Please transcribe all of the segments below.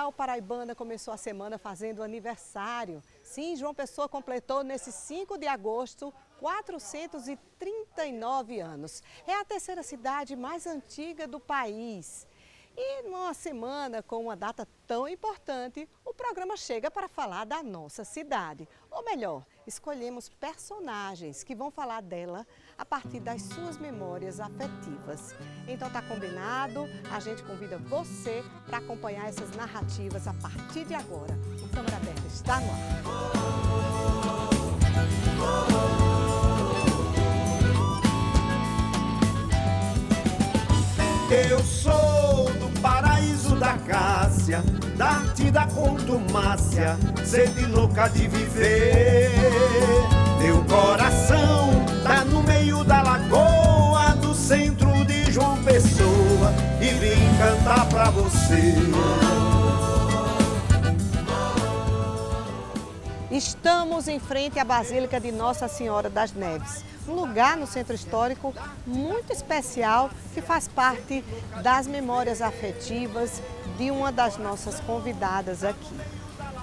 capital paraibana começou a semana fazendo aniversário. Sim, João Pessoa completou nesse 5 de agosto 439 anos. É a terceira cidade mais antiga do país. E numa semana com uma data tão importante, o programa chega para falar da nossa cidade. Ou melhor, escolhemos personagens que vão falar dela a partir das suas memórias afetivas. Então tá combinado, a gente convida você para acompanhar essas narrativas a partir de agora. O Câmara Aberta está no ar. Eu sou do paraíso da Cássia, da arte da contumácia, sede louca de viver. Meu coração tá no meio da lagoa, do centro de João Pessoa, e vim cantar pra você. Estamos em frente à Basílica de Nossa Senhora das Neves, um lugar no centro histórico muito especial que faz parte das memórias afetivas de uma das nossas convidadas aqui.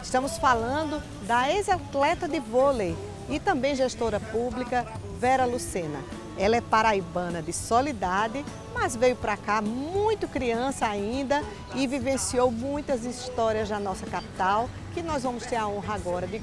Estamos falando da ex-atleta de vôlei e também gestora pública Vera Lucena. Ela é paraibana de Soledade, mas veio para cá muito criança ainda e vivenciou muitas histórias da nossa capital, que nós vamos ter a honra agora de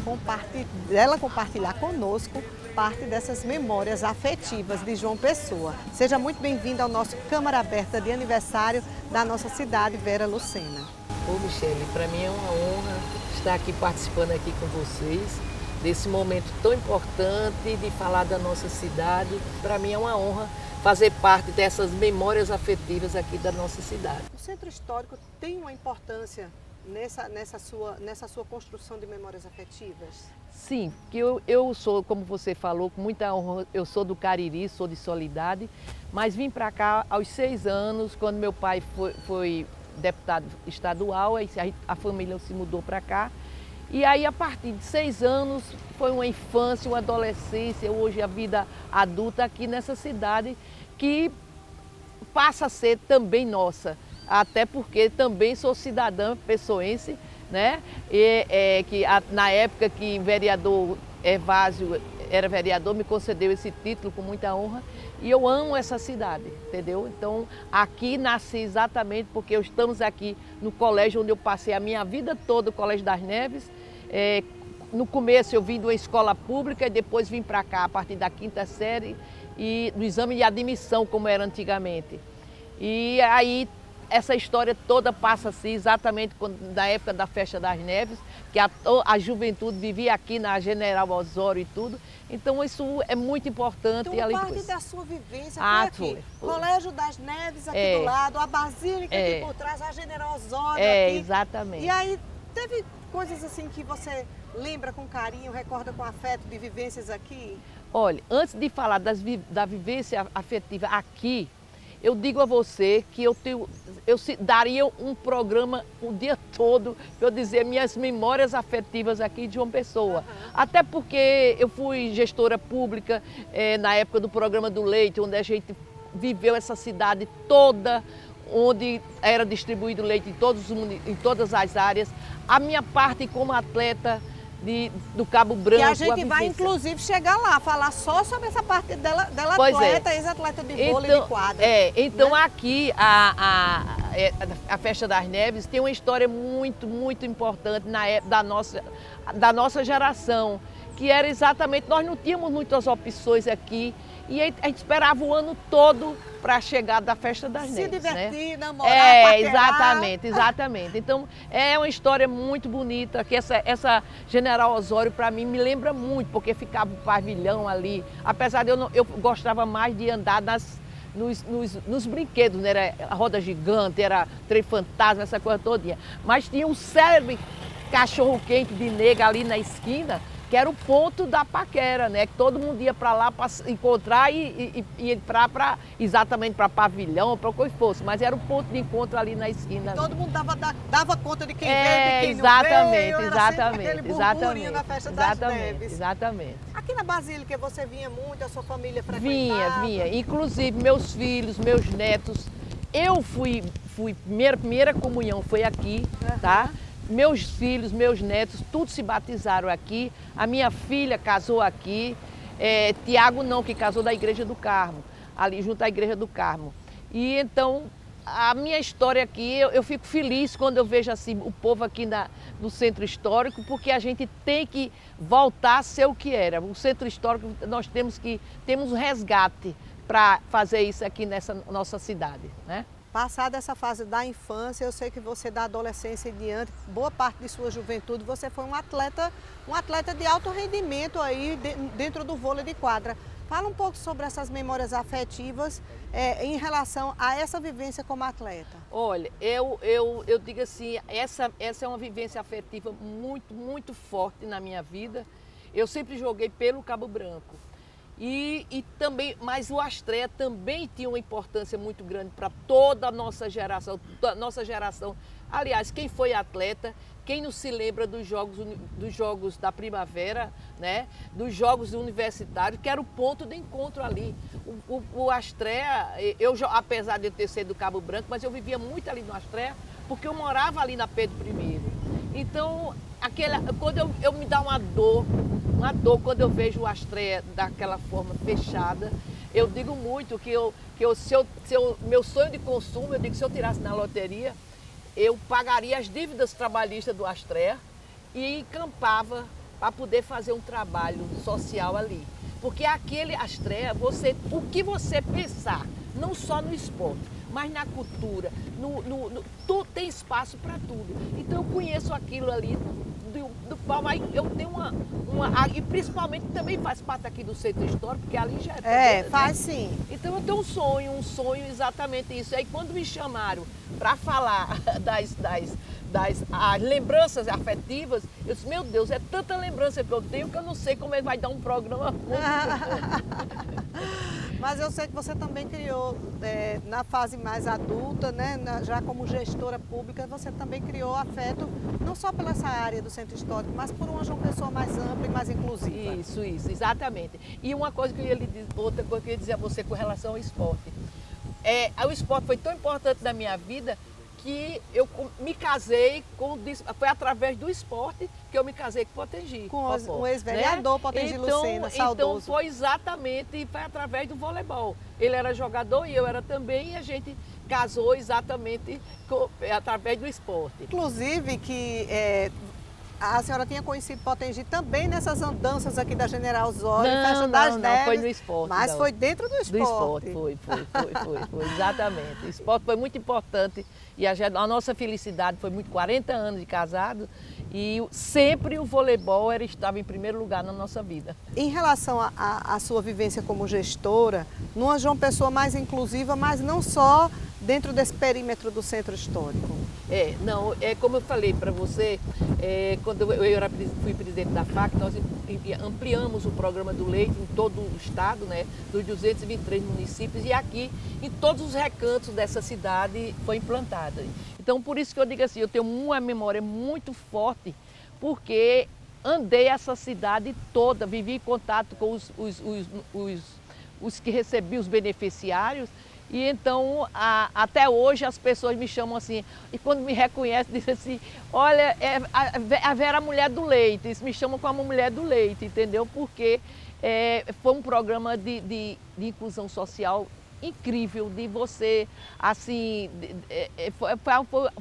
compartilhar conosco parte dessas memórias afetivas de João Pessoa. Seja muito bem-vinda ao nosso Câmara Aberta de aniversário da nossa cidade, Vera Lucena. Ô Michele, para mim é uma honra estar aqui participando aqui com vocês, desse momento tão importante de falar da nossa cidade. Para mim é uma honra fazer parte dessas memórias afetivas aqui da nossa cidade. O centro histórico tem uma importância nessa sua construção de memórias afetivas? Sim, que eu sou, como você falou, com muita honra, eu sou do Cariri, sou de Soledade, mas vim para cá aos 6 anos, quando meu pai foi deputado estadual, aí a família se mudou para cá. E aí, a partir de 6 anos, foi uma infância, uma adolescência, hoje a vida adulta aqui nessa cidade, que passa a ser também nossa. Até porque também sou cidadã pessoense, né? Na época que o vereador Evásio era vereador, me concedeu esse título com muita honra. E eu amo essa cidade, entendeu? Então, aqui nasci exatamente porque estamos aqui no colégio onde eu passei a minha vida toda, o Colégio das Neves. No começo eu vim de uma escola pública e depois vim para cá a partir da 5ª série e do exame de admissão, como era antigamente. E aí essa história toda passa-se exatamente na época da Festa das Neves, que a juventude vivia aqui na General Osório e tudo. Então isso é muito importante. Então, parte da sua vivência foi aqui. Foi. Colégio das Neves aqui do lado, a Basílica aqui por trás, a General Osório aqui. Exatamente. E aí teve coisas assim que você lembra com carinho, recorda com afeto de vivências aqui? Olha, antes de falar da vivência afetiva aqui, eu digo a você que eu daria um programa o dia todo para eu dizer minhas memórias afetivas aqui de João Pessoa. Até porque eu fui gestora pública na época do programa do leite, onde a gente viveu essa cidade toda, onde era distribuído leite em todas as áreas. A minha parte como atleta do Cabo Branco. E a gente vai, inclusive, chegar lá, falar só sobre essa parte dela atleta, ex-atleta de vôlei de quadra. Então né? Aqui a Festa das Neves tem uma história muito, muito importante da nossa geração, que era exatamente, nós não tínhamos muitas opções aqui, e a gente esperava o ano todo para a chegada da Festa das Neves. Se divertir, namorar, paquerar. Exatamente. Então, é uma história muito bonita, que essa General Osório, para mim, me lembra muito, porque ficava o pavilhão ali. Apesar de eu gostava mais de andar nos brinquedos, né? Era a roda gigante, era trem fantasma, essa coisa todinha. Mas tinha um célebre cachorro-quente de nega ali na esquina, que era o ponto da paquera, né? Que todo mundo ia para lá para encontrar e entrar exatamente para pavilhão, para o que fosse. Mas era o ponto de encontro ali na esquina. E todo mundo dava conta de quem veio, de quem não veio. Exatamente. Aquele burburinho na Festa das Neves. Exatamente. Aqui na Basílica você vinha muito, a sua família frequentava? Vinha. Inclusive meus filhos, meus netos. Eu fui primeira comunhão foi aqui, tá? Meus filhos, meus netos, todos se batizaram aqui. A minha filha casou aqui. Tiago não, que casou da Igreja do Carmo, ali junto à Igreja do Carmo. E então, a minha história aqui, eu fico feliz quando eu vejo assim, o povo aqui no Centro Histórico, porque a gente tem que voltar a ser o que era. O Centro Histórico, nós temos um resgate para fazer isso aqui nessa nossa cidade, né? Passada essa fase da infância, eu sei que você da adolescência em diante, boa parte de sua juventude, você foi um atleta de alto rendimento aí dentro do vôlei de quadra. Fala um pouco sobre essas memórias afetivas em relação a essa vivência como atleta. Olha, eu digo assim, essa é uma vivência afetiva muito, muito forte na minha vida. Eu sempre joguei pelo Cabo Branco. E também, mas o Astrea também tinha uma importância muito grande para toda a nossa geração. Aliás, quem foi atleta, quem não se lembra dos jogos da primavera, né? Dos jogos universitários, que era o ponto de encontro ali. O Astrea, apesar de eu ter sido do Cabo Branco, mas eu vivia muito ali no Astrea, porque eu morava ali na Pedro I. Então, quando eu me dá uma dor quando eu vejo o Astrea daquela forma fechada. Eu digo muito que meu sonho de consumo, eu digo que se eu tirasse na loteria, eu pagaria as dívidas trabalhistas do Astrea e encampava para poder fazer um trabalho social ali. Porque aquele Astrea, o que você pensar, não só no esporte, mas na cultura, tem espaço para tudo. Então eu conheço aquilo ali do Palma, eu tenho e principalmente também faz parte aqui do Centro Histórico, porque ali já faz sim. Então eu tenho um sonho exatamente isso. Aí quando me chamaram para falar das lembranças afetivas, eu disse, meu Deus, é tanta lembrança que eu tenho que eu não sei como ele vai dar um programa muito bom. Mas eu sei que você também criou, na fase mais adulta, né, já como gestora pública, você também criou afeto, não só pela essa área do Centro Histórico, mas por uma João Pessoa mais ampla e mais inclusiva. Isso, exatamente. E outra coisa que eu ia dizer a você com relação ao esporte. O esporte foi tão importante na minha vida que eu me casei foi através do esporte que eu me casei com o Potengi. Com o ex-vereador, né? Potengi Lucena, saudoso. Então foi foi através do voleibol. Ele era jogador e eu era também, e a gente casou exatamente através do esporte. Inclusive que a senhora tinha conhecido Potengi também nessas andanças aqui da General Osório, Festa das Neves. Não, foi no esporte. Mas foi dentro do esporte. Foi, exatamente. O esporte foi muito importante e a nossa felicidade foi 40 anos de casado e sempre o voleibol estava em primeiro lugar na nossa vida. Em relação à sua vivência como gestora, numa João Pessoa mais inclusiva, mas não só dentro desse perímetro do Centro Histórico. Como eu falei para você, quando eu fui presidente da FAC, nós ampliamos o programa do leite em todo o estado, né, dos 223 municípios, e aqui em todos os recantos dessa cidade foi implantada. Então, por isso que eu digo assim, eu tenho uma memória muito forte, porque andei essa cidade toda, vivi em contato com os que recebiam os beneficiários. E então, até hoje as pessoas me chamam assim, e quando me reconhecem, dizem assim, olha, a Vera é a mulher do leite, eles me chamam como a mulher do leite, entendeu? Porque foi um programa de inclusão social incrível, de você, assim,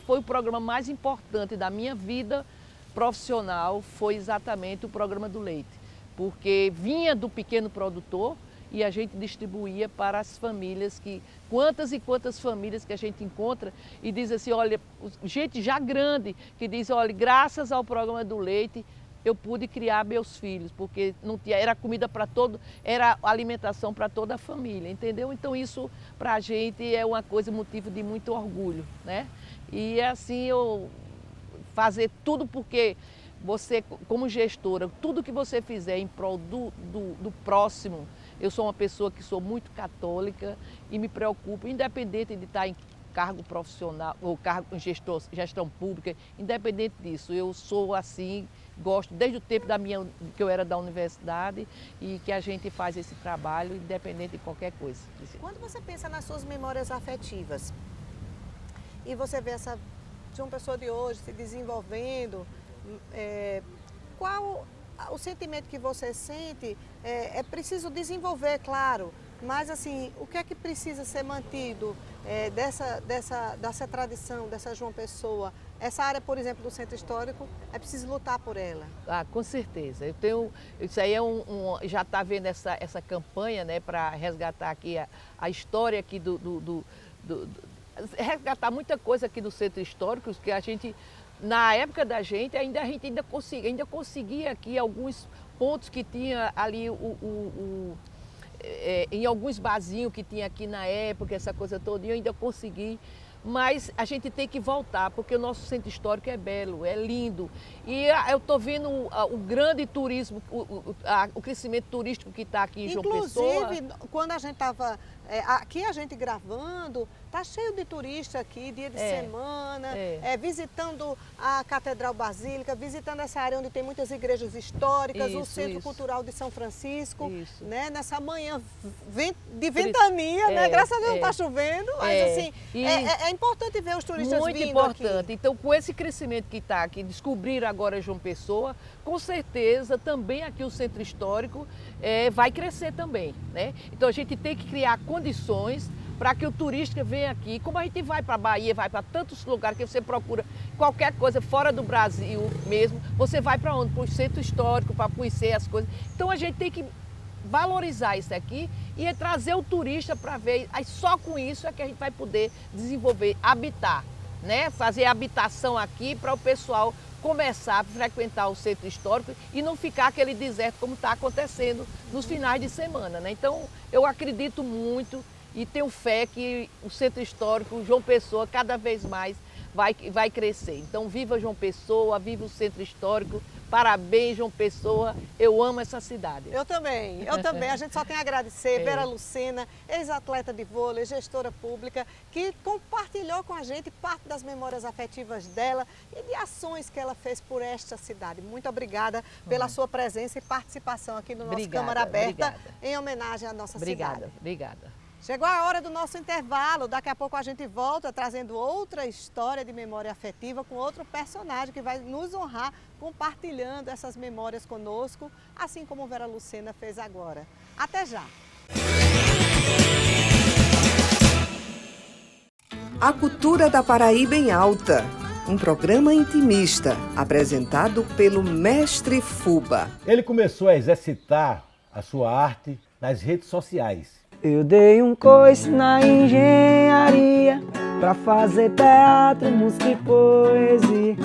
foi o programa mais importante da minha vida profissional, foi exatamente o programa do leite, porque vinha do pequeno produtor, e a gente distribuía para as famílias, quantas e quantas famílias que a gente encontra e diz assim, olha, gente já grande, que diz, olha, graças ao programa do leite, eu pude criar meus filhos, porque não tinha, era comida para era alimentação para toda a família, entendeu? Então isso para a gente é uma coisa, motivo de muito orgulho, né? E assim eu fazer tudo porque você, como gestora, tudo que você fizer em prol do próximo. Eu sou uma pessoa que sou muito católica e me preocupo, independente de estar em cargo profissional ou cargo em gestão pública, independente disso. Eu sou assim, gosto desde o tempo que eu era da universidade e que a gente faz esse trabalho independente de qualquer coisa. Quando você pensa nas suas memórias afetivas e você vê João Pessoa de hoje se desenvolvendo, qual o sentimento que você sente? É preciso desenvolver, claro, mas assim, o que é que precisa ser mantido dessa tradição, dessa João Pessoa? Essa área, por exemplo, do Centro Histórico, é preciso lutar por ela. Ah, com certeza. Isso aí já está vendo essa campanha, né, para resgatar aqui a história aqui resgatar muita coisa aqui do Centro Histórico, que a gente, na época da gente ainda conseguia aqui alguns pontos que tinha ali em alguns barzinhos que tinha aqui na época, essa coisa toda, eu ainda consegui. Mas a gente tem que voltar, porque o nosso centro histórico é belo, é lindo. E eu estou vendo o grande turismo, o crescimento turístico que está aqui em João Pessoa. Inclusive, quando a gente estava aqui, a gente gravando, está cheio de turistas aqui, dia de semana, visitando a Catedral Basílica, visitando essa área onde tem muitas igrejas históricas, o Centro Cultural de São Francisco, né? Nessa manhã de ventania, né? Graças a Deus não está chovendo, mas assim, é importante ver os turistas muito vindo importante. aqui. Então, com esse crescimento que está aqui, descobriram agora João Pessoa, com certeza também aqui o Centro Histórico vai crescer também, né? Então, a gente tem que criar condições para que o turista venha aqui. Como a gente vai para a Bahia, vai para tantos lugares que você procura qualquer coisa fora do Brasil mesmo, você vai para onde? Para o Centro Histórico, para conhecer as coisas. Então, a gente tem que valorizar isso aqui e trazer o turista para ver. Aí só com isso é que a gente vai poder desenvolver, habitar, né? Fazer habitação aqui para o pessoal começar a frequentar o Centro Histórico e não ficar aquele deserto como está acontecendo nos finais de semana, né? Então, eu acredito muito e tenho fé que o Centro Histórico, João Pessoa, cada vez mais vai crescer. Então, viva João Pessoa, viva o Centro Histórico. Parabéns, João Pessoa, eu amo essa cidade. Eu também. A gente só tem a agradecer. Vera Lucena, ex-atleta de vôlei, gestora pública, que compartilhou com a gente parte das memórias afetivas dela e de ações que ela fez por esta cidade. Muito obrigada pela sua presença e participação aqui no nosso Câmara Aberta, em homenagem à nossa cidade. Obrigada. Chegou a hora do nosso intervalo, daqui a pouco a gente volta trazendo outra história de memória afetiva com outro personagem que vai nos honrar compartilhando essas memórias conosco, assim como Vera Lucena fez agora. Até já! A Cultura da Paraíba em Alta, um programa intimista apresentado pelo Mestre Fuba. Ele começou a exercitar a sua arte nas redes sociais. Eu dei um coice na engenharia pra fazer teatro, música e poesia.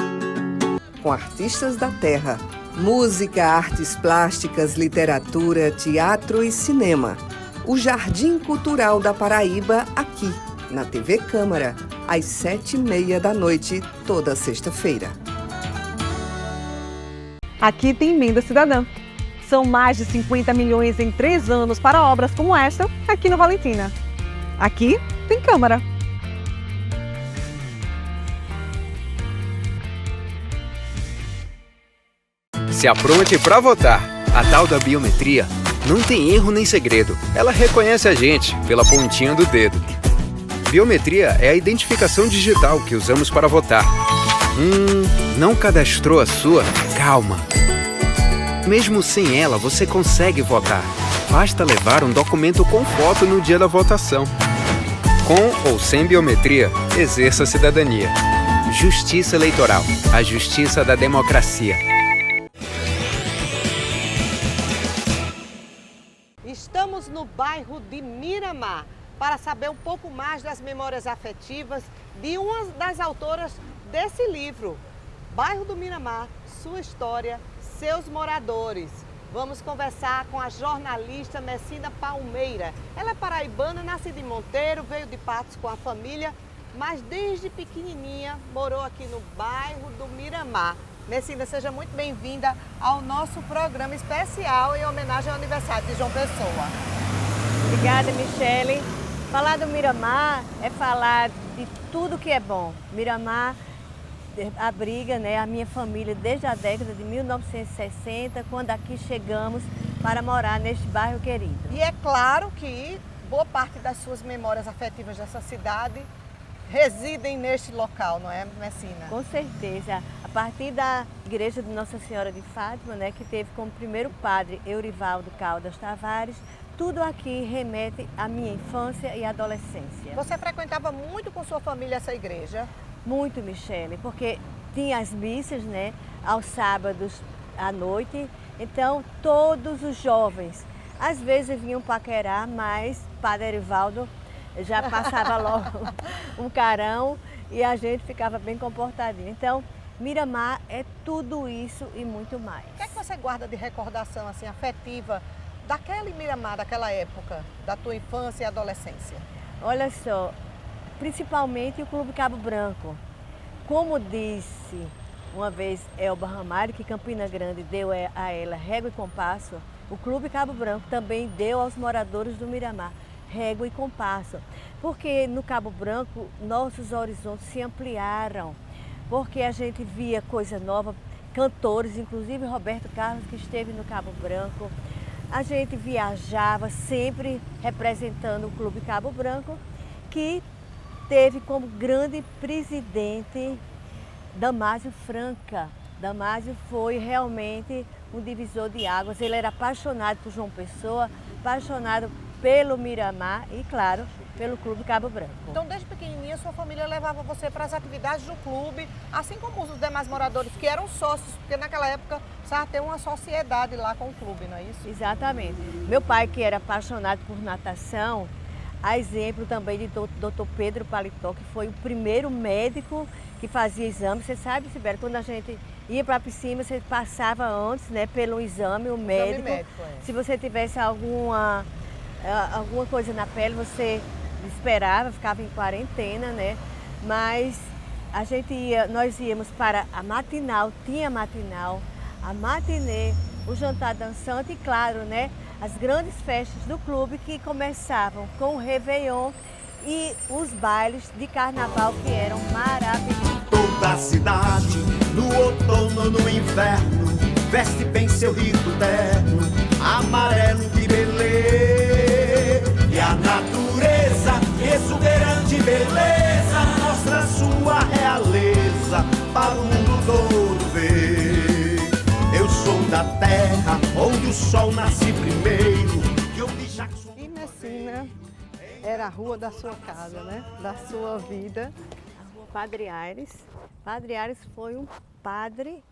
Com artistas da terra, música, artes plásticas, literatura, teatro e cinema. O Jardim Cultural da Paraíba aqui, na TV Câmara, às 7h30 da noite, toda sexta-feira. Aqui tem Emenda Cidadã. São mais de 50 milhões em 3 anos para obras como esta aqui no Valentina. Aqui tem Câmara. Se apronte para votar. A tal da biometria não tem erro nem segredo. Ela reconhece a gente pela pontinha do dedo. Biometria é a identificação digital que usamos para votar. Não cadastrou a sua? Calma. Mesmo sem ela, você consegue votar. Basta levar um documento com foto no dia da votação. Com ou sem biometria, exerça a cidadania. Justiça Eleitoral, a justiça da democracia. Estamos no bairro de Miramar para saber um pouco mais das memórias afetivas de uma das autoras desse livro. Bairro do Miramar, sua história, seus moradores. Vamos conversar com a jornalista Messina Palmeira. Ela é paraibana, nascida em Monteiro, veio de Patos com a família, mas desde pequenininha morou aqui no bairro do Miramar. Messina, seja muito bem-vinda ao nosso programa especial em homenagem ao aniversário de João Pessoa. Obrigada, Michele. Falar do Miramar é falar de tudo que é bom. Miramar abriga, né, a minha família desde a década de 1960, quando aqui chegamos para morar neste bairro querido. E é claro que boa parte das suas memórias afetivas dessa cidade residem neste local, não é, Messina? Com certeza. A partir da igreja de Nossa Senhora de Fátima, né, que teve como primeiro padre Eurivaldo Caldas Tavares, tudo aqui remete à minha infância e adolescência. Você frequentava muito com sua família essa igreja? Muito, Michele, porque tinha as missas, né, aos sábados à noite, então todos os jovens, às vezes vinham paquerar, mas Padre Eurivaldo já passava logo um carão e a gente ficava bem comportadinho. Então, Miramar é tudo isso e muito mais. O que é que você guarda de recordação assim, afetiva daquele Miramar, daquela época, da tua infância e adolescência? Olha só, principalmente o Clube Cabo Branco. Como disse uma vez Elba Ramalho, que Campina Grande deu a ela régua e compasso, o Clube Cabo Branco também deu aos moradores do Miramar régua e compasso. Porque no Cabo Branco nossos horizontes se ampliaram, porque a gente via coisa nova, cantores, inclusive Roberto Carlos, que esteve no Cabo Branco. A gente viajava sempre representando o Clube Cabo Branco, que teve como grande presidente Damásio Franca. Damásio foi realmente um divisor de águas. Ele era apaixonado por João Pessoa, apaixonado pelo Miramar e, claro, pelo Clube Cabo Branco. Então, desde pequenininha, sua família levava você para as atividades do clube, assim como os demais moradores que eram sócios, porque naquela época precisava ter uma sociedade lá com o clube, não é isso? Exatamente. Meu pai, que era apaixonado por natação, a exemplo também de Dr. Pedro Paletó, que foi o primeiro médico que fazia exame. Você sabe, Sibeli, quando a gente ia para a piscina, você passava antes, né, pelo exame, o médico. Se você tivesse alguma coisa na pele, você esperava, ficava em quarentena, né? Mas nós íamos para a matinal, tinha matinal, a matinê, o jantar dançante e, claro, né, as grandes festas do clube que começavam com o Réveillon e os bailes de carnaval que eram maravilhosos. Toda a cidade, no outono, no inverno, veste bem seu rito terno, amarelo de beleza. E a natureza, exuberante beleza, mostra sua realeza para o mundo todo ver. Eu sou da terra onde o sol nasce primeiro. E Messina era a rua da sua casa, né? Da sua vida. A rua Padre Aires. Padre Aires foi um padre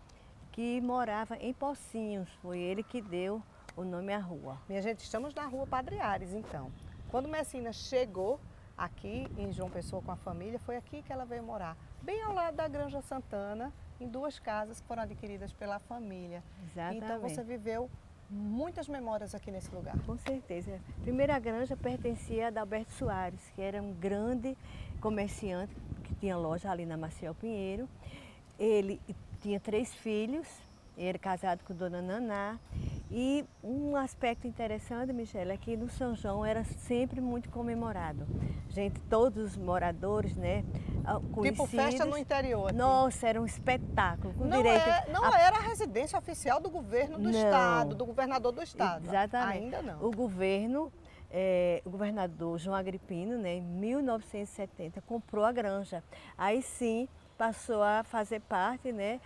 que morava em Pocinhos. Foi ele que deu o nome à rua. Minha gente, estamos na rua Padre Aires, então. Quando Messina chegou aqui em João Pessoa com a família, foi aqui que ela veio morar. Bem ao lado da Granja Santana, em 2 casas que foram adquiridas pela família. Exatamente. Então você viveu muitas memórias aqui nesse lugar. Com certeza. A primeira granja pertencia a Adalberto Soares, que era um grande comerciante que tinha loja ali na Maciel Pinheiro. Ele tinha 3 filhos, era casado com Dona Naná. E um aspecto interessante, Michele, é que no São João era sempre muito comemorado. Gente, todos os moradores, né, conhecidos. Tipo festa no interior aqui. Nossa, era um espetáculo. Com não direito era a residência oficial do governo do estado, do governador do estado. Exatamente. Ainda não. O governador João Agripino, né, em 1970, comprou a granja. Aí sim passou a fazer parte, né,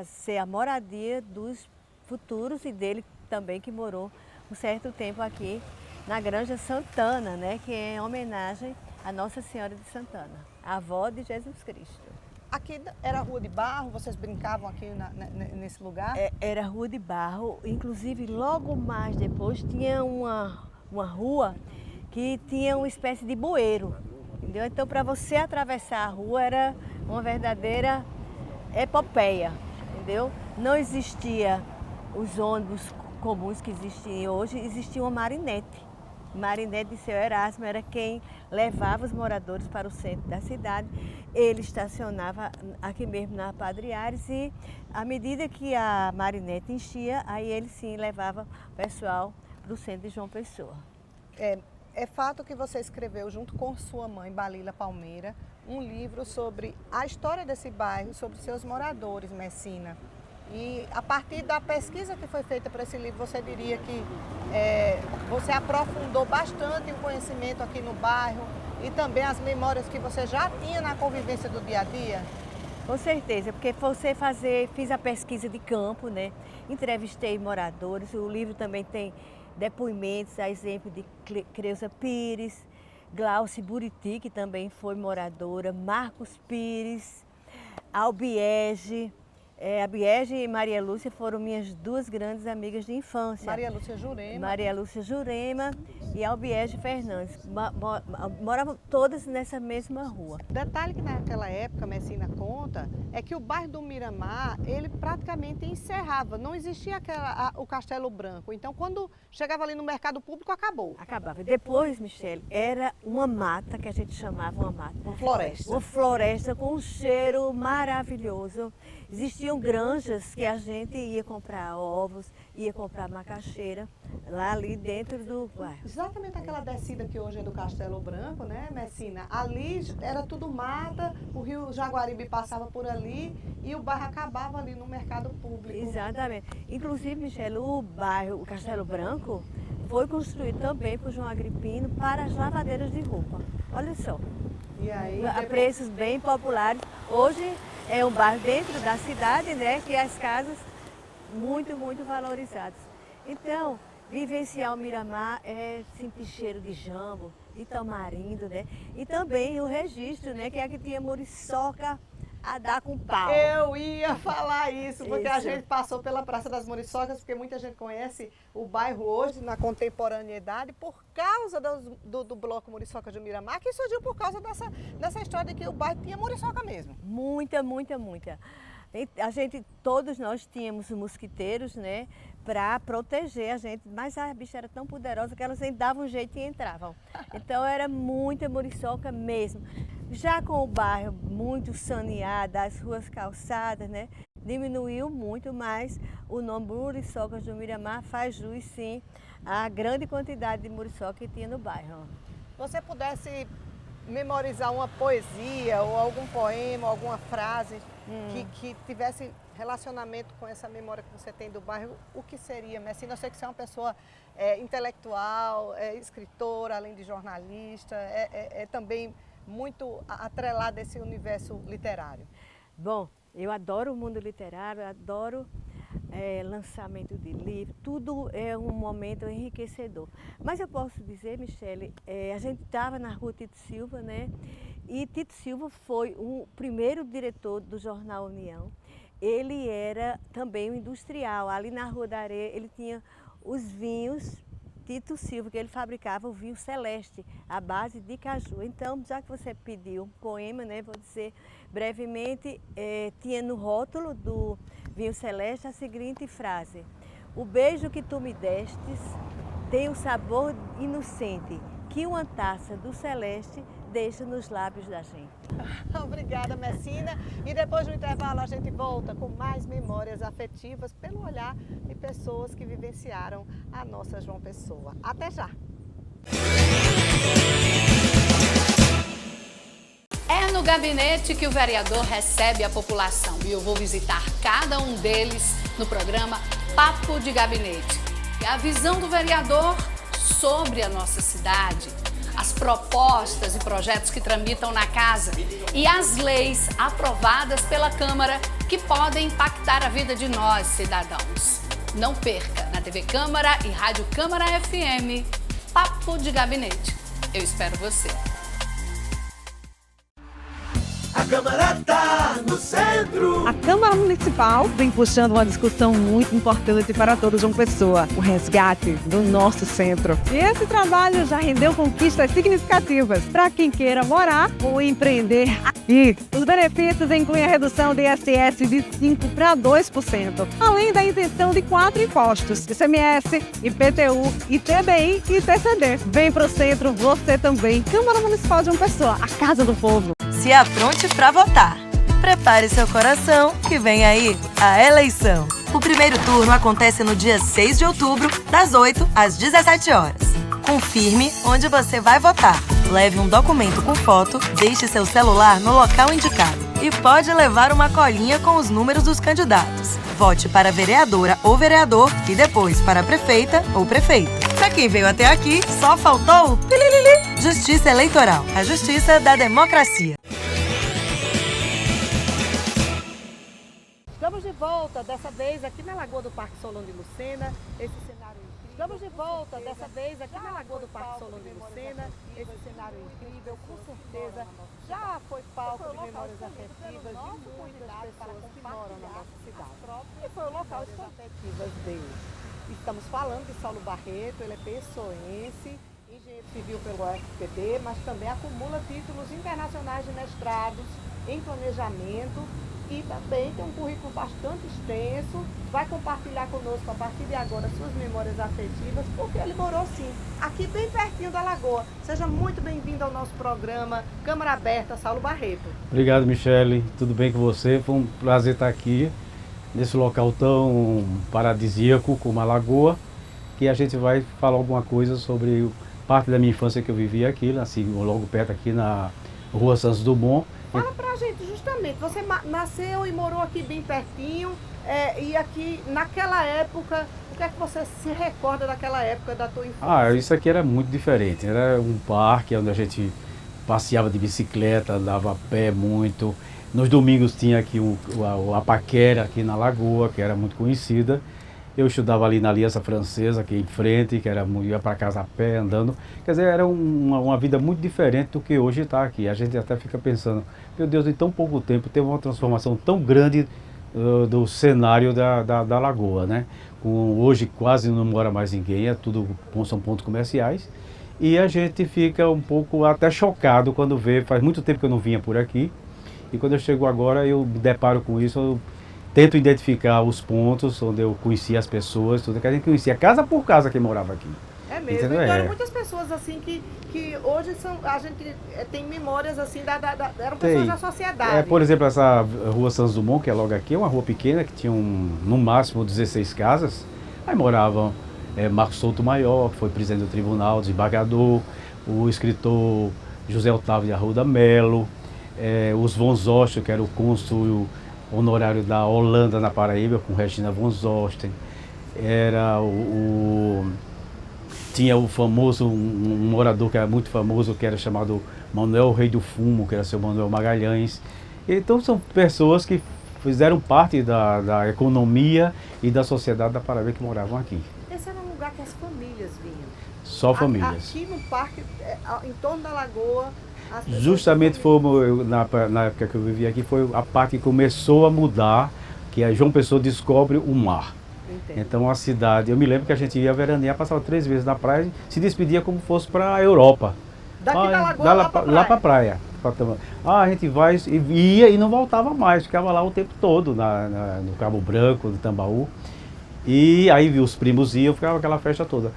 ser a moradia dos futuros e dele também, que morou um certo tempo aqui na Granja Santana, né, que é em homenagem à Nossa Senhora de Santana, a avó de Jesus Cristo. Aqui era rua de barro, vocês brincavam aqui nesse lugar? Era rua de barro, inclusive logo mais depois tinha uma rua que tinha uma espécie de bueiro, entendeu? Então, para você atravessar a rua era uma verdadeira epopeia, entendeu? Não existia os ônibus comuns que existem hoje, existia uma marinete. Marinete de seu Erasmo era quem levava os moradores para o centro da cidade. Ele estacionava aqui mesmo na Padre Aires e, à medida que a marinete enchia, aí ele sim levava o pessoal para o centro de João Pessoa. É fato que você escreveu, junto com sua mãe, Balila Palmeira, um livro sobre a história desse bairro, sobre seus moradores, Messina. E a partir da pesquisa que foi feita para esse livro, você diria que você aprofundou bastante o conhecimento aqui no bairro e também as memórias que você já tinha na convivência do dia a dia? Com certeza, porque fiz a pesquisa de campo, né? Entrevistei moradores, o livro também tem depoimentos, a exemplo de Creuza Pires, Glauce Buriti, que também foi moradora, Marcos Pires, Albiege. A Biege e Maria Lúcia foram minhas duas grandes amigas de infância. Maria Lúcia Jurema. Maria Lúcia Jurema e Albiege Fernandes. Moravam todas nessa mesma rua. Detalhe que naquela época, Messina conta, é que o bairro do Miramar, ele praticamente encerrava. Não existia o Castelo Branco. Então, quando chegava ali no mercado público, acabou. Acabava. Depois, Michele, era uma mata, que a gente chamava uma mata. Uma floresta. Uma floresta com um cheiro maravilhoso. Existiam granjas que a gente ia comprar ovos, ia comprar macaxeira, lá ali dentro do bairro. Exatamente aquela descida que hoje é do Castelo Branco, né, Messina? Ali era tudo mata, o rio Jaguaribe passava por ali e o bairro acabava ali no mercado público. Exatamente. Inclusive, Michele, o Castelo Branco, foi construído também por João Agripino para as lavadeiras de roupa. Olha só. E aí, a preços bem populares. Hoje é um bairro dentro da cidade, né, que as casas muito, muito valorizadas. Então, vivenciar o Miramar é sentir cheiro de jambo, de tamarindo, né? E também o registro, né, que é que tinha muriçoca a dar com pau. Eu ia falar isso, porque a gente passou pela Praça das Muriçocas, porque muita gente conhece o bairro hoje, na contemporaneidade, por causa do Bloco Muriçoca de Miramar, que surgiu por causa dessa história de que o bairro tinha muriçoca mesmo. Muita, muita, muita. Todos nós tínhamos mosquiteiros, né, para proteger a gente, mas a bicha era tão poderosa que elas davam um jeito e entravam. Então era muita muriçoca mesmo. Já com o bairro muito saneado, as ruas calçadas, né, diminuiu muito, mas o nome Muriçocas do Miramar faz jus, sim, à grande quantidade de muriçoca que tinha no bairro. Você pudesse memorizar uma poesia ou algum poema, alguma frase que tivesse relacionamento com essa memória que você tem do bairro, o que seria, Messina? Eu sei que você é uma pessoa intelectual, escritora, além de jornalista, também muito atrelada a esse universo literário. Bom, eu adoro o mundo literário, adoro lançamento de livro, tudo é um momento enriquecedor. Mas eu posso dizer, Michele, a gente estava na rua Tito Silva, né? E Tito Silva foi o primeiro diretor do jornal União. Ele era também um industrial. Ali na Rua da Areia ele tinha os vinhos Tito Silva, que ele fabricava o vinho Celeste, à base de caju. Então, já que você pediu um poema, né, vou dizer brevemente, tinha no rótulo do vinho Celeste a seguinte frase: o beijo que tu me destes tem um sabor inocente que uma taça do Celeste deixa nos lábios da gente. Obrigada, Messina. E depois do intervalo a gente volta com mais memórias afetivas pelo olhar de pessoas que vivenciaram a nossa João Pessoa. Até já! É no gabinete que o vereador recebe a população e eu vou visitar cada um deles no programa Papo de Gabinete. É a visão do vereador sobre a nossa cidade, as propostas e projetos que tramitam na casa e as leis aprovadas pela Câmara que podem impactar a vida de nós, cidadãos. Não perca, na TV Câmara e Rádio Câmara FM, Papo de Gabinete. Eu espero você. A Câmara tá no centro. A Câmara Municipal vem puxando uma discussão muito importante para todos João Pessoa, o resgate do nosso centro. E esse trabalho já rendeu conquistas significativas para quem queira morar ou empreender aqui. Os benefícios incluem a redução de ISS de 5% para 2%, além da isenção de 4 impostos: ICMS, IPTU, ITBI e ITCD. Vem pro centro você também. Câmara Municipal de João Pessoa, a casa do povo. Se apronte para votar. Prepare seu coração, que vem aí a eleição. O primeiro turno acontece no dia 6 de outubro, das 8 às 17 horas. Confirme onde você vai votar. Leve um documento com foto, deixe seu celular no local indicado. E pode levar uma colinha com os números dos candidatos. Vote para vereadora ou vereador e depois para prefeita ou prefeito. Pra quem veio até aqui, só faltou Justiça Eleitoral, a justiça da democracia. Estamos de volta, dessa vez aqui na Lagoa do Parque Solon de Lucena, esse cenário incrível. Estamos de volta, dessa vez aqui na Lagoa do Parque Solon de Lucena, esse cenário incrível, com certeza já foi palco de memórias afetivas de muitas pessoas que moram na nossa cidade. E foi o local de afetivas deles. Estamos falando de Saulo Barreto, ele é pessoense, engenheiro civil pelo UFPB, mas também acumula títulos internacionais de mestrados em planejamento e também tem um currículo bastante extenso. Vai compartilhar conosco a partir de agora suas memórias afetivas, porque ele morou sim, aqui bem pertinho da Lagoa. Seja muito bem-vindo ao nosso programa Câmara Aberta, Saulo Barreto. Obrigado, Michele. Tudo bem com você? Foi um prazer estar aqui nesse local tão paradisíaco como a Lagoa, que a gente vai falar alguma coisa sobre parte da minha infância que eu vivi aqui, nasci logo perto aqui na Rua Santos Dumont. Fala pra gente, justamente, você nasceu e morou aqui bem pertinho, e aqui naquela época, o que é que você se recorda daquela época da tua infância? Isso aqui era muito diferente, era um parque onde a gente passeava de bicicleta, andava a pé muito. Nos domingos tinha aqui a paquera aqui na Lagoa, que era muito conhecida. Eu estudava ali na Aliança Francesa, aqui em frente, que ia para casa a pé, andando. Quer dizer, era uma vida muito diferente do que hoje está aqui. A gente até fica pensando, meu Deus, em tão pouco tempo teve uma transformação tão grande do cenário da Lagoa, né? Hoje quase não mora mais ninguém, são pontos comerciais. E a gente fica um pouco até chocado quando vê, faz muito tempo que eu não vinha por aqui. E quando eu chego agora, eu me deparo com isso, eu tento identificar os pontos onde eu conhecia as pessoas, tudo que a gente conhecia, casa por casa quem morava aqui. É mesmo, entendeu? Então muitas pessoas assim que hoje a gente tem memórias assim, eram pessoas da sociedade. Por exemplo, essa Rua Santos Dumont, que é logo aqui, é uma rua pequena, que tinha no máximo 16 casas. Aí moravam Marcos Souto Maior, que foi presidente do tribunal, desembargador, o escritor José Otávio de Arruda Melo, os von Zosten, que era o cônsul honorário da Holanda na Paraíba, com Regina von Zosten. Tinha o famoso, um morador que era muito famoso, que era chamado Manuel Rei do Fumo, que era seu Manuel Magalhães. Então são pessoas que fizeram parte da economia e da sociedade da Paraíba que moravam aqui. Esse era um lugar que as famílias vinham? Só famílias. Aqui no parque, em torno da Lagoa, justamente na época que eu vivi aqui, foi a parte que começou a mudar, que a João Pessoa descobre o mar. Entendo. Então a cidade, eu me lembro que a gente ia veranear, passava 3 vezes na praia, se despedia como fosse para a Europa. Daqui da Lagoa lá para a praia. A gente vai, ia e não voltava mais, ficava lá o tempo todo, no Cabo Branco, no Tambaú. E aí os primos iam, ficava aquela festa toda.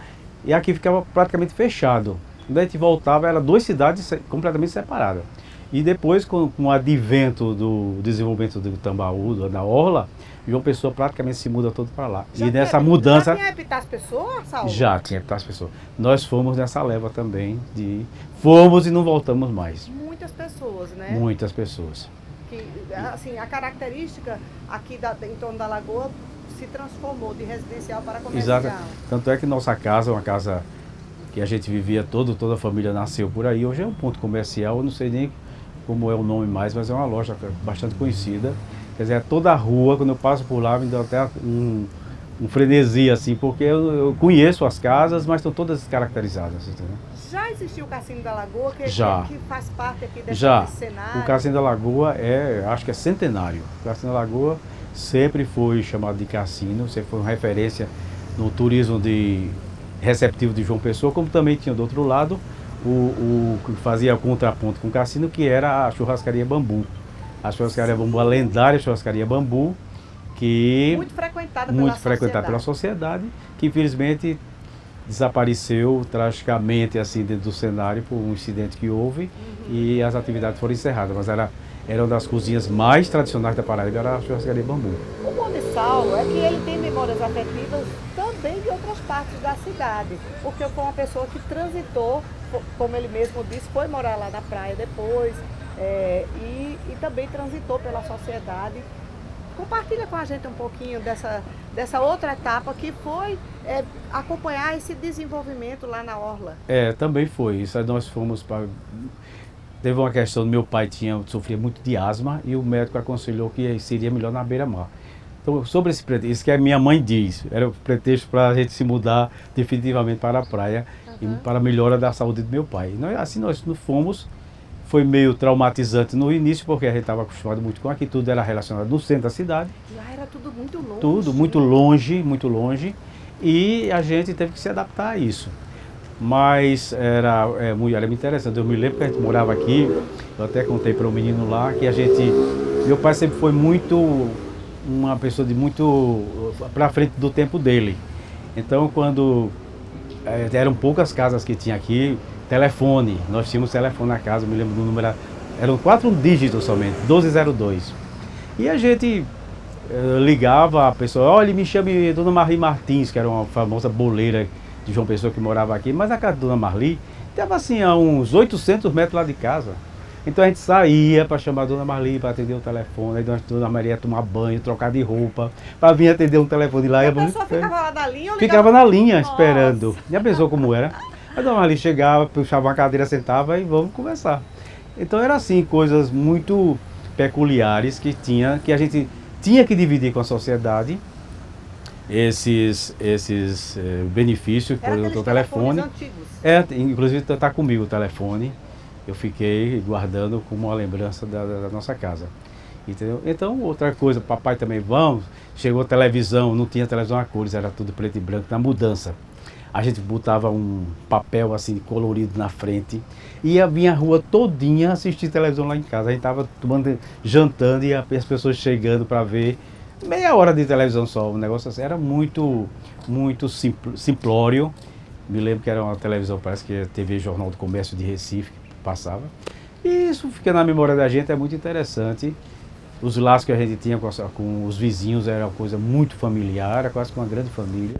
E aqui ficava praticamente fechado. Quando a gente voltava, eram 2 cidades completamente separadas. E depois, com o advento do desenvolvimento do Tambaú, da Orla, João Pessoa praticamente se muda todo para lá. E nessa mudança... Já tinha Epitácio Pessoa, Saulo? Já tinha Epitácio Pessoa. Nós fomos nessa leva também, fomos e não voltamos mais. Muitas pessoas, né? Muitas pessoas. Assim, a característica aqui em torno da Lagoa se transformou de residencial para comercial. Exato. Tanto é que nossa casa é uma casa que a gente vivia, toda a família nasceu por aí. Hoje é um ponto comercial, eu não sei nem como é o nome mais, mas é uma loja bastante conhecida. Quer dizer, toda a rua, quando eu passo por lá, me dá até um frenesi, assim, porque eu conheço as casas, mas estão todas descaracterizadas, entendeu? Já existiu o Cassino da Lagoa, que faz parte aqui desse cenário? O Cassino da Lagoa acho que é centenário. O Cassino da Lagoa sempre foi chamado de cassino, sempre foi uma referência no turismo receptivo de João Pessoa, como também tinha do outro lado o que fazia o contraponto com o cassino, que era a churrascaria Bambu. A churrascaria Bambu, a lendária churrascaria Bambu, que muito frequentada pela sociedade, que infelizmente desapareceu tragicamente assim dentro do cenário por um incidente que houve e as atividades foram encerradas, mas era uma das cozinhas mais tradicionais da Paraíba, era a churrascaria Bambu. O bom de Saulo é que ele tem memórias afetivas também de outras partes da cidade, porque foi uma pessoa que transitou, como ele mesmo disse, foi morar lá na praia depois, e também transitou pela sociedade. Compartilha com a gente um pouquinho dessa outra etapa que foi acompanhar esse desenvolvimento lá na orla. Também foi. Isso aí nós fomos para... Teve uma questão, meu pai sofria muito de asma e o médico aconselhou que seria melhor na beira-mar. Então, sobre esse pretexto, isso que a minha mãe diz, era o pretexto para a gente se mudar definitivamente para a praia e para a melhora da saúde do meu pai. Assim nós fomos, foi meio traumatizante no início, porque a gente estava acostumado muito com aqui, tudo era relacionado no centro da cidade. Lá era tudo muito longe. Tudo muito longe, muito longe, e a gente teve que se adaptar a isso. Mas era muito interessante. Eu me lembro que a gente morava aqui, eu até contei para o menino lá, que meu pai sempre foi uma pessoa de muito para frente do tempo dele. Então, quando eram poucas casas que tinha aqui, telefone, nós tínhamos telefone na casa, eu me lembro do número, eram 4 dígitos somente, 1202. E a gente ligava, a pessoa, olha, me chame Dona Marli Martins, que era uma famosa boleira de João Pessoa que morava aqui, mas a casa da Dona Marli estava assim a uns 800 metros lá de casa. Então a gente saía para chamar a Dona Marli para atender o telefone, aí a Dona Maria ia tomar banho, trocar de roupa, para vir atender um telefone lá. E a pessoa ficava lá na linha ou ficava na linha, esperando. E a pessoa como era? A Dona Marli chegava, puxava uma cadeira, sentava e vamos conversar. Então era assim, coisas muito peculiares que a gente tinha que dividir com a sociedade, esses benefícios, por exemplo, o telefone. Inclusive está comigo o telefone. Eu fiquei guardando como uma lembrança da nossa casa. Entendeu? Então, outra coisa, papai também, chegou a televisão, não tinha televisão a cores, era tudo preto e branco, na mudança. A gente botava um papel assim colorido na frente e ia vir a rua todinha assistir televisão lá em casa. A gente estava jantando e as pessoas chegando para ver meia hora de televisão só. O negócio assim, era muito simplório. Me lembro que era uma televisão, parece que é TV Jornal do Comércio de Recife, passava. E isso fica na memória da gente, é muito interessante. Os laços que a gente tinha com os vizinhos era uma coisa muito familiar, era quase que uma grande família,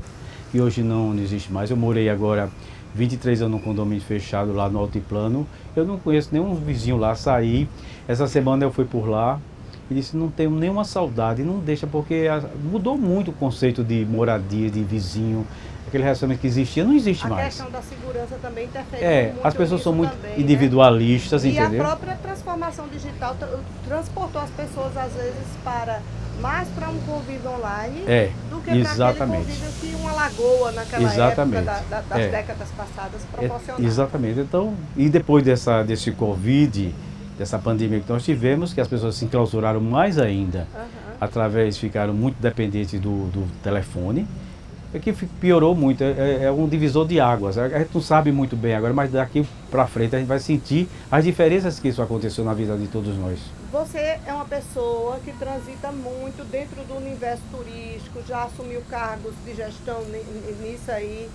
que hoje não existe mais. Eu morei agora 23 anos num condomínio fechado lá no Altiplano, eu não conheço nenhum vizinho lá, saí. Essa semana eu fui por lá e disse, não tenho nenhuma saudade, não deixa, porque mudou muito o conceito de moradia, de vizinho. Aquele relacionamento que existia não existe mais. A questão da segurança também interfere muito. As pessoas são muito também, individualistas, né? entendeu? E a própria transformação digital transportou as pessoas, às vezes, mais para um convívio online do que para aquele convívio que uma lagoa naquela época das décadas passadas proporcionava. Exatamente. Então, e depois desse Covid, dessa pandemia que nós tivemos, que as pessoas se enclausuraram mais ainda, ficaram muito dependentes do telefone, que piorou muito, é um divisor de águas. A gente não sabe muito bem agora, mas daqui para frente a gente vai sentir as diferenças que isso aconteceu na vida de todos nós. Você é uma pessoa que transita muito dentro do universo turístico, já assumiu cargos de gestão nisso aí.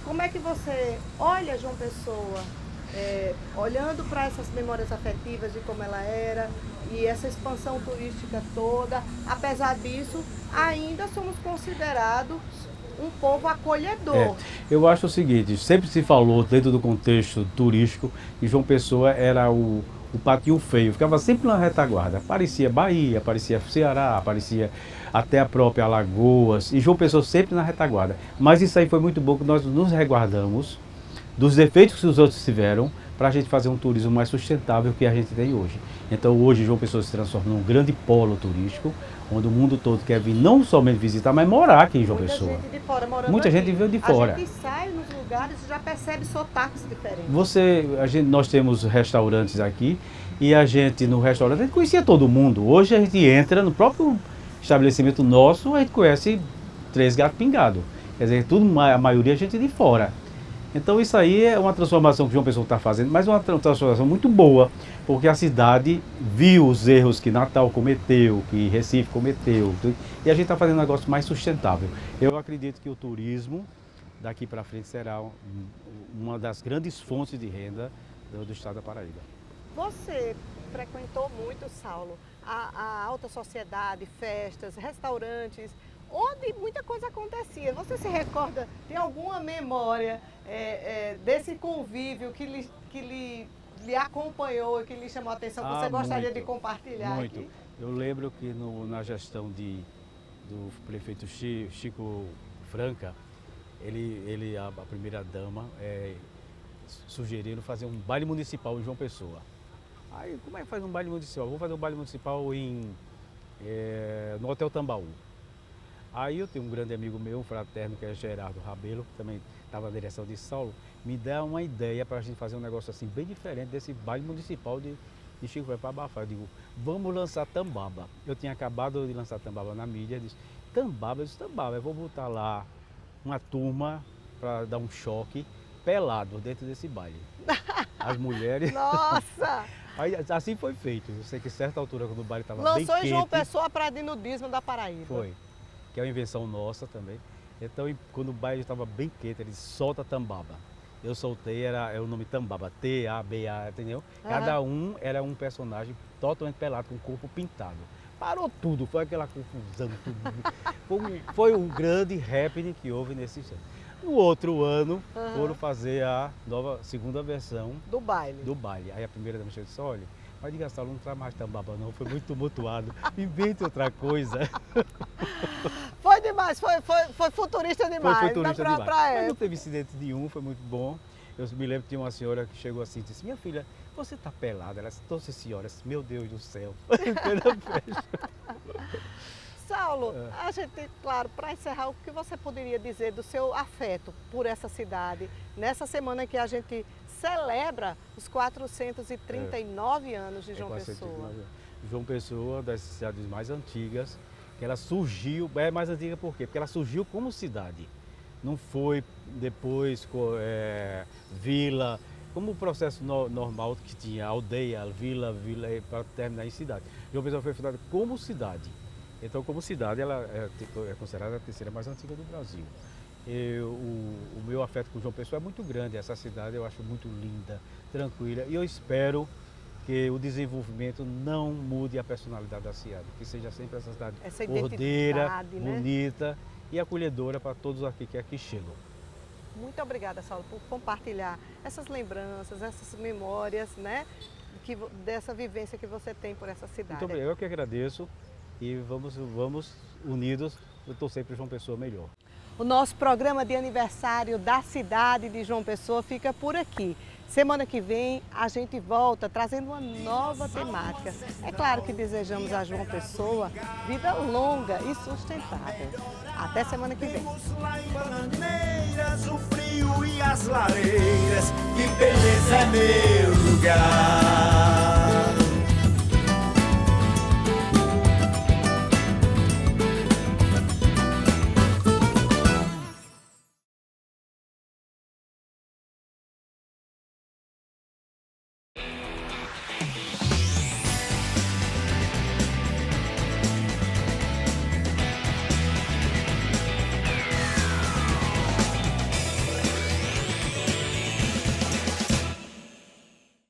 Como é que você olha João Pessoa, olhando para essas memórias afetivas de como ela era e essa expansão turística toda? Apesar disso, ainda somos considerados um povo acolhedor. Eu acho o seguinte, sempre se falou dentro do contexto turístico que João Pessoa era o patinho feio, ficava sempre na retaguarda. Aparecia Bahia, aparecia Ceará, aparecia até a própria Alagoas, e João Pessoa sempre na retaguarda. Mas isso aí foi muito bom, que nós nos resguardamos dos defeitos que os outros tiveram, para a gente fazer um turismo mais sustentável que a gente tem hoje. Então hoje João Pessoa se transforma num grande polo turístico, onde o mundo todo quer vir não somente visitar, mas morar aqui em João Pessoa. Muita gente de fora morando Muita aqui. gente veio de fora. A gente sai nos lugares e já percebe sotaques diferentes. Nós temos restaurantes aqui, e a gente no restaurante, a gente conhecia todo mundo. Hoje a gente entra no próprio estabelecimento nosso, a gente conhece 3 gatos pingados. Quer dizer, a maioria é gente de fora. Então isso aí é uma transformação que João Pessoa está fazendo, mas uma transformação muito boa, porque a cidade viu os erros que Natal cometeu, que Recife cometeu, e a gente está fazendo um negócio mais sustentável. Eu acredito que o turismo daqui para frente será uma das grandes fontes de renda do estado da Paraíba. Você frequentou muito, Saulo, a alta sociedade, festas, restaurantes, onde muita coisa acontecia. Você se recorda, tem alguma memória desse convívio que lhe acompanhou e que lhe chamou a atenção, que você gostaria de compartilhar aqui? Eu lembro que na gestão do prefeito Chico Franca, a primeira dama, sugeriram fazer um baile municipal em João Pessoa. Aí, como é que faz um baile municipal? Vou fazer um baile municipal no Hotel Tambaú. Aí eu tenho um grande amigo meu, um fraterno, que é Gerardo Rabelo, que também estava na direção de Saulo, me dá uma ideia para a gente fazer um negócio assim bem diferente desse baile municipal de Chico Velho para abafar. Eu digo, vamos lançar Tambaba. Eu tinha acabado de lançar Tambaba na mídia, disse, Tambaba, eu vou botar lá uma turma para dar um choque pelado dentro desse baile. As mulheres... Nossa! Aí, assim foi feito. Eu sei que a certa altura, quando o baile estava bem quente... Lançou em João Pessoa a praia de nudismo da Paraíba. Foi, que é uma invenção nossa também. Então, quando o baile estava bem quente, ele disse, solta Tambaba. Eu soltei, era o nome Tambaba, T-A-B-A, entendeu? Cada um era um personagem totalmente pelado, com o corpo pintado. Parou tudo, foi aquela confusão. Foi um grande happening que houve nesse ano. No outro ano, foram fazer a segunda versão do baile. Aí a primeira dama disse, olha, mas diga Saulo, não traz mais Tambaba não, foi muito tumultuado, invente outra coisa. Foi demais, foi futurista demais. Foi futurista demais. Mas não teve incidente nenhum, foi muito bom. Eu me lembro que tinha uma senhora que chegou assim e disse, minha filha, você está pelada? Ela disse, doce senhora, meu Deus do céu. Saulo, a gente, claro, para encerrar, o que você poderia dizer do seu afeto por essa cidade, nessa semana que a gente celebra os 439 anos de João Pessoa? João Pessoa, das cidades mais antigas, que ela surgiu, mais antiga por quê? Porque ela surgiu como cidade, não foi depois vila, como o processo normal que tinha, aldeia, vila, para terminar em cidade. João Pessoa foi fundada como cidade. Então, como cidade, ela é considerada a terceira mais antiga do Brasil. O meu afeto com João Pessoa é muito grande. Essa cidade eu acho muito linda, tranquila. E eu espero que o desenvolvimento não mude a personalidade da cidade. Que seja sempre essa cidade ordeira, bonita e acolhedora para todos aqui que aqui chegam. Muito obrigada, Saulo, por compartilhar essas lembranças, essas memórias, né, dessa vivência que você tem por essa cidade. Muito obrigado, eu que agradeço. E vamos unidos, eu estou sempre João Pessoa melhor. O nosso programa de aniversário da cidade de João Pessoa fica por aqui. Semana que vem a gente volta trazendo uma nova temática. É claro que desejamos a João Pessoa vida longa e sustentável. Até semana que vem. O frio e as lareiras, que beleza é meu lugar.